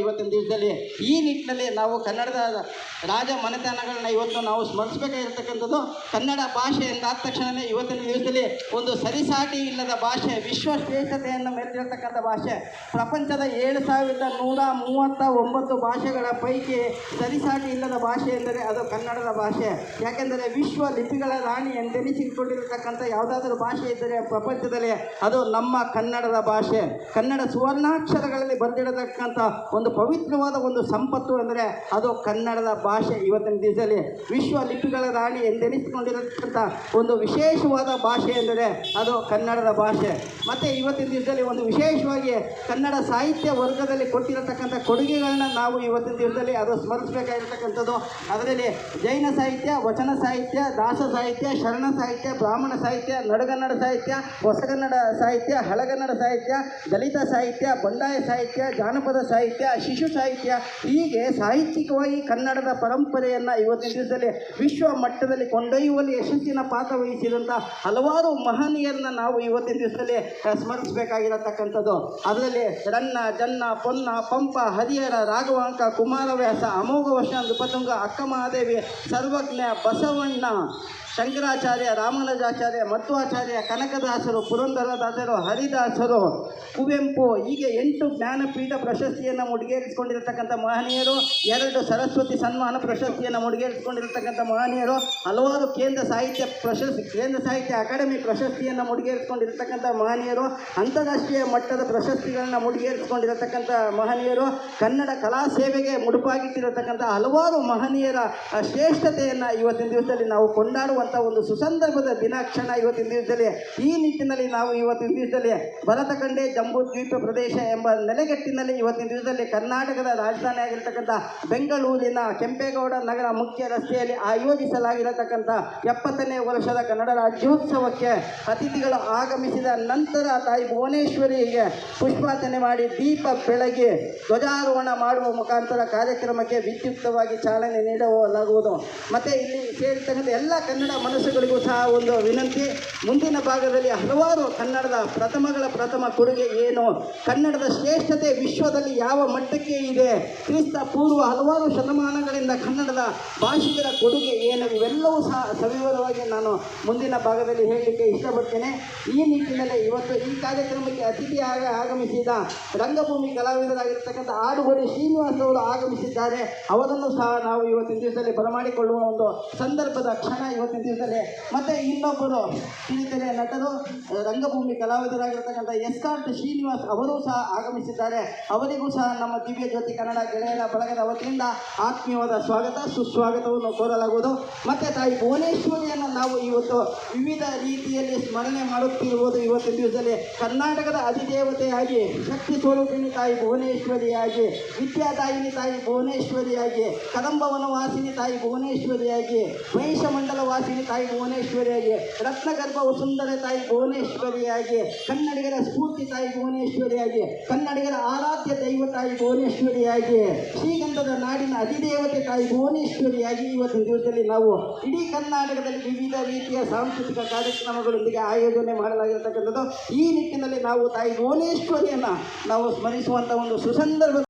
ಇವತ್ತಿನ ದಿವಸದಲ್ಲಿ. ಈ ನಿಟ್ಟಿನಲ್ಲಿ ನಾವು ಕನ್ನಡದ ರಾಜ ಮನೆತನಗಳನ್ನ ಇವತ್ತು ನಾವು ಸ್ಮರಿಸಬೇಕಾಗಿರ್ತಕ್ಕಂಥದ್ದು. ಕನ್ನಡ ಭಾಷೆ ಎಂದಾದ ತಕ್ಷಣವೇ ಇವತ್ತಿನ ದಿವಸದಲ್ಲಿ ಒಂದು ಸರಿಸಾಟಿ ಇಲ್ಲದ ಭಾಷೆ, ವಿಶ್ವಶ್ರೇಷ್ಠತೆಯನ್ನು ಮೆರೆದಿರ್ತಕ್ಕಂಥ ಭಾಷೆ. ಪ್ರಪಂಚದ 7139 ಭಾಷೆಗಳ ಪೈಕಿ ಸರಿಸಾಟಿ ಇಲ್ಲದ ಭಾಷೆ ಎಂದರೆ ಅದು ಕನ್ನಡದ ಭಾಷೆ. ಯಾಕೆಂದರೆ ವಿಶ್ವ ಲಿಪಿಗಳ ರಾಣಿ ಎಂದೆನಿಸಿಕೊಂಡಿರತಕ್ಕಂಥ ಯಾವುದಾದ್ರೂ ಭಾಷೆ ಇದ್ದರೆ ಪ್ರಪಂಚದಲ್ಲಿ ಅದು ನಮ್ಮ ಕನ್ನಡದ ಭಾಷೆ. ಕನ್ನಡ ಸುವರ್ಣಾಕ್ಷರಗಳಲ್ಲಿ ಬರೆದಿಡತಕ್ಕಂಥ ಒಂದು ಪವಿತ್ರವಾದ ಒಂದು ಸಂಪತ್ತು ಎಂದರೆ ಅದು ಕನ್ನಡದ ಭಾಷೆ. ಇವತ್ತಿನ ದಿವಸದಲ್ಲಿ ವಿಶ್ವ ಲಿಪಿಗಳ ರಾಣಿ ಎಂದೆನಿಸಿಕೊಂಡಿರತಕ್ಕಂಥ ಒಂದು ವಿಶೇಷವಾದ ಭಾಷೆ ಎಂದರೆ ಅದು ಕನ್ನಡದ ಭಾಷೆ. ಮತ್ತು ಇವತ್ತಿನ ದಿವಸದಲ್ಲಿ ಒಂದು ವಿಶೇಷವಾಗಿ ಕನ್ನಡ ಸಾಹಿತ್ಯ ವರ್ಗದಲ್ಲಿ ಕೊಟ್ಟಿರತಕ್ಕಂಥ ಕೊಡುಗೆಗಳನ್ನ ನಾವು ಇವತ್ತಿನ ದಿವಸದಲ್ಲಿ ಅದು ಸ್ಮರಿಸಬೇಕಾಗಿರ್ತಕ್ಕಂಥದ್ದು. ಅದರಲ್ಲಿ ಜೈನ ಸಾಹಿತ್ಯ, ವಚನ ಸಾಹಿತ್ಯ, ದಾಸ ಸಾಹಿತ್ಯ, ಶರಣ ಸಾಹಿತ್ಯ, ಬ್ರಾಹ್ಮಣ ಸಾಹಿತ್ಯ, ನಡುಗನ್ನಡ ಸಾಹಿತ್ಯ, ಹೊಸಗನ್ನಡ ಸಾಹಿತ್ಯ, ಹಳಗನ್ನಡ ಸಾಹಿತ್ಯ, ದಲಿತ ಸಾಹಿತ್ಯ, ಬಂಡಾಯ ಸಾಹಿತ್ಯ, ಜಾನಪದ ಸಾಹಿತ್ಯ, ಶಿಶು ಸಾಹಿತ್ಯ, ಹೀಗೆ ಸಾಹಿತ್ಯಿಕವಾಗಿ ಕನ್ನಡದ ಪರಂಪರೆಯನ್ನು ಇವತ್ತಿನ ದಿವಸದಲ್ಲಿ ವಿಶ್ವ ಮಟ್ಟದಲ್ಲಿ ಕೊಂಡೊಯ್ಯುವಲ್ಲಿ ಯಶಸ್ಸಿನ ಪಾತ್ರ ವಹಿಸಿದಂಥ ಹಲವಾರು ಮಹನೀಯರನ್ನ ನಾವು ಇವತ್ತಿನ ದಿವಸದಲ್ಲಿ ಸ್ಮರಿಸಬೇಕಾಗಿರತಕ್ಕಂಥದ್ದು. ಅದರಲ್ಲಿ ರನ್ನ, ಜನ್ನ, ಪೊನ್ನ, ಪಂಪ, ಹರಿಹರ, ರಾಘವಾಂಕ, ಕುಮಾರವ್ಯಾಸ, ಅಮೋಘವರ್ಷ, ನೃಪತುಂಗ, ಅಕ್ಕ ಮಹಾದೇವಿ, ಸರ್ವಜ್ಞ, ಬಸವಣ್ಣ, ಶಂಕರಾಚಾರ್ಯ, ರಾಮಾನುಜಾಚಾರ್ಯ, ಮಧ್ವಾಚಾರ್ಯ, ಕನಕದಾಸರು, ಪುರಂದರದಾಸರು, ಹರಿದಾಸರು, ಕುವೆಂಪು, ಹೀಗೆ 8 ಜ್ಞಾನಪೀಠ ಪ್ರಶಸ್ತಿಯನ್ನು ಮುಡಿಗೇರಿಸಿಕೊಂಡಿರತಕ್ಕಂಥ ಮಹನೀಯರು, 2 ಸರಸ್ವತಿ ಸನ್ಮಾನ ಪ್ರಶಸ್ತಿಯನ್ನು ಮುಡಿಗೇರಿಸಿಕೊಂಡಿರತಕ್ಕಂಥ ಮಹನೀಯರು, ಹಲವಾರು ಕೇಂದ್ರ ಸಾಹಿತ್ಯ ಅಕಾಡೆಮಿ ಪ್ರಶಸ್ತಿಯನ್ನು ಮುಡಿಗೇರಿಸಿಕೊಂಡಿರತಕ್ಕಂಥ ಮಹನೀಯರು, ಅಂತಾರಾಷ್ಟ್ರೀಯ ಮಟ್ಟದ ಪ್ರಶಸ್ತಿಗಳನ್ನು ಮುಡಿಗೇರಿಸಿಕೊಂಡಿರತಕ್ಕಂಥ ಮಹನೀಯರು, ಕನ್ನಡ ಕಲಾ ಸೇವೆಗೆ ಮುಡುಪಾಗಿಟ್ಟಿರತಕ್ಕಂಥ ಹಲವಾರು ಮಹನೀಯರ ಶ್ರೇಷ್ಠತೆಯನ್ನು ಇವತ್ತಿನ ದಿವಸದಲ್ಲಿ ನಾವು ಕೊಂಡಾಡುವಂಥ ಒಂದು ಸುಸಂದರ್ಭದ ದಿನಾಕ್ಷಣ ಇವತ್ತಿನ ದಿವಸದಲ್ಲಿ. ಈ ನಿಟ್ಟಿನಲ್ಲಿ ನಾವು ಇವತ್ತಿನ ದಿವಸದಲ್ಲಿ ಭರತಖಂಡೆ ಜಂಬೂ ದ್ವೀಪ ಪ್ರದೇಶ ಎಂಬ ನೆಲೆಗಟ್ಟಿನಲ್ಲಿ ಇವತ್ತಿನ ದಿವಸದಲ್ಲಿ ಕರ್ನಾಟಕದ ರಾಜಧಾನಿ ಆಗಿರತಕ್ಕಂಥ ಬೆಂಗಳೂರಿನ ಕೆಂಪೇಗೌಡ ನಗರ ಮುಖ್ಯ ರಸ್ತೆಯಲ್ಲಿ ಆಯೋಜಿಸಲಾಗಿರತಕ್ಕಂಥ 70ನೇ ವರ್ಷದ ಕನ್ನಡ ರಾಜ್ಯೋತ್ಸವಕ್ಕೆ ಅತಿಥಿಗಳು ಆಗಮಿಸಿದ ನಂತರ ತಾಯಿ ಭುವನೇಶ್ವರಿಗೆ ಪುಷ್ಪಾರ್ಚನೆ ಮಾಡಿ ದೀಪ ಬೆಳಗಿ ಧ್ವಜಾರೋಹಣ ಮಾಡುವ ಮುಖಾಂತರ ಕಾರ್ಯಕ್ರಮಕ್ಕೆ ವಿದ್ಯುಕ್ತವಾಗಿ ಚಾಲನೆ ನೀಡಲಾಗುವುದು. ಮತ್ತು ಇಲ್ಲಿ ಸೇರಿರ್ತಕ್ಕಂಥ ಎಲ್ಲ ಕನ್ನಡ ಮನಸ್ಸುಗಳಿಗೂ ಸಹ ಒಂದು ವಿನಂತಿ, ಮುಂದಿನ ಭಾಗದಲ್ಲಿ ಹಲವಾರು ಕನ್ನಡದ ಪ್ರಥಮ ಕೊಡುಗೆ ಏನು, ಕನ್ನಡದ ಶ್ರೇಷ್ಠತೆ ವಿಶ್ವದಲ್ಲಿ ಯಾವ ಮಟ್ಟಕ್ಕೆ ಇದೆ, ಕ್ರಿಸ್ತ ಪೂರ್ವ ಹಲವಾರು ಶತಮಾನಗಳಿಂದ ಕನ್ನಡದ ಭಾಷಿಕರ ಕೊಡುಗೆ ಏನು, ಇವೆಲ್ಲವೂ ಸಹ ಸವಿವರವಾಗಿ ನಾನು ಮುಂದಿನ ಭಾಗದಲ್ಲಿ ಹೇಳಲಿಕ್ಕೆ ಇಷ್ಟಪಡ್ತೇನೆ. ಈ ನಿಟ್ಟಿನಲ್ಲಿ ಇವತ್ತು ಈ ಕಾರ್ಯಕ್ರಮಕ್ಕೆ ಅತಿಥಿಯಾಗಿ ಆಗಮಿಸಿದ ರಂಗಭೂಮಿ ಕಲಾವಿದರಾಗಿರ್ತಕ್ಕಂಥ ಆಡುಗೋಡಿ ಶ್ರೀನಿವಾಸ್ ಅವರು ಆಗಮಿಸಿದ್ದಾರೆ. ಅವರನ್ನು ಸಹ ನಾವು ಇವತ್ತಿನ ದಿವಸದಲ್ಲಿ ಬರಮಾಡಿಕೊಳ್ಳುವ ಒಂದು ಸಂದರ್ಭದ ಕ್ಷಣ ಇವತ್ತಿನ ದಿವಸದಲ್ಲಿ. ಮತ್ತು ಇನ್ನೊಬ್ಬರು ಕಿರಿತೆರೆ ನಟರು, ರಂಗಭೂಮಿ ಕಲಾವಿದರಾಗಿರ್ತಕ್ಕಂಥ ಎಸ್ಕಾರ್ಟ್ ಶ್ರೀನಿವಾಸ್ ಅವರು ಸಹ ಆಗಮಿಸಿದ್ದಾರೆ. ಅವರಿಗೂ ಸಹ ನಮ್ಮ ದಿವ್ಯ ಜ್ಯೋತಿ ಕನ್ನಡ ಗೆಳೆಯರ ಬಳಗದ ವತಿಯಿಂದ ಆತ್ಮೀಯವಾದ ಸ್ವಾಗತ ಸುಸ್ವಾಗತವನ್ನು ಕೋರಲಾಗುವುದು. ಮತ್ತು ತಾಯಿ ಭುವನೇಶ್ವರಿಯನ್ನು ನಾವು ಇವತ್ತು ವಿವಿಧ ರೀತಿಯಲ್ಲಿ ಸ್ಮರಣೆ ಮಾಡುತ್ತಿರುವುದು. ಇವತ್ತಿನ ದಿವಸದಲ್ಲಿ ಕರ್ನಾಟಕದ ಅಧಿದೇವತೆಯಾಗಿ, ಶಕ್ತಿ ಸ್ವರೂಪಿಣಿ ತಾಯಿ ಭುವನೇಶ್ವರಿಯಾಗಿ, ವಿದ್ಯಾದಾಯಿನಿ ತಾಯಿ ಭುವನೇಶ್ವರಿಯಾಗಿ, ಕದಂಬ ವನವಾಸಿನಿ ತಾಯಿ ಭುವನೇಶ್ವರಿಯಾಗಿ, ಮಹಿಷಮಂಡಲ ವಾಸಿನಿ ತಾಯಿ ಭುವನೇಶ್ವರಿಯಾಗಿ, ರತ್ನಗರ್ಭ ಸುಂದರ ತಾಯಿ ಭುವನೇಶ್ವರಿಯಾಗಿ, ಕನ್ನಡಿಗರ ಸ್ಫೂರ್ತಿ ತಾಯಿ ಭುವನೇಶ್ವರಿಯಾಗಿ, ಕನ್ನಡಿಗರ ಆರಾಧ್ಯ ದೈವ ತಾಯಿ ಭುವನೇಶ್ವರಿಯಾಗಿ, ಶ್ರೀಗಂಧದ ನಾಡಿನ ಅಧಿದೇವತೆ ತಾಯಿ ಭುವನೇಶ್ವರಿಯಾಗಿ ಇವತ್ತಿನ ದಿವಸದಲ್ಲಿ ನಾವು ಇಡೀ ಕರ್ನಾಟಕದಲ್ಲಿ ವಿವಿಧ ರೀತಿಯ ಸಾಂಸ್ಕೃತಿಕ ಕಾರ್ಯಕ್ರಮಗಳೊಂದಿಗೆ ಆಯೋಜನೆ ಮಾಡಲಾಗಿರತಕ್ಕಂಥದ್ದು. ಈ ನಿಟ್ಟಿನಲ್ಲಿ ನಾವು ತಾಯಿ ಭುವನೇಶ್ವರಿಯನ್ನು ನಾವು ಸ್ಮರಿಸುವಂಥ ಒಂದು ಸುಸಂದರ್ಭ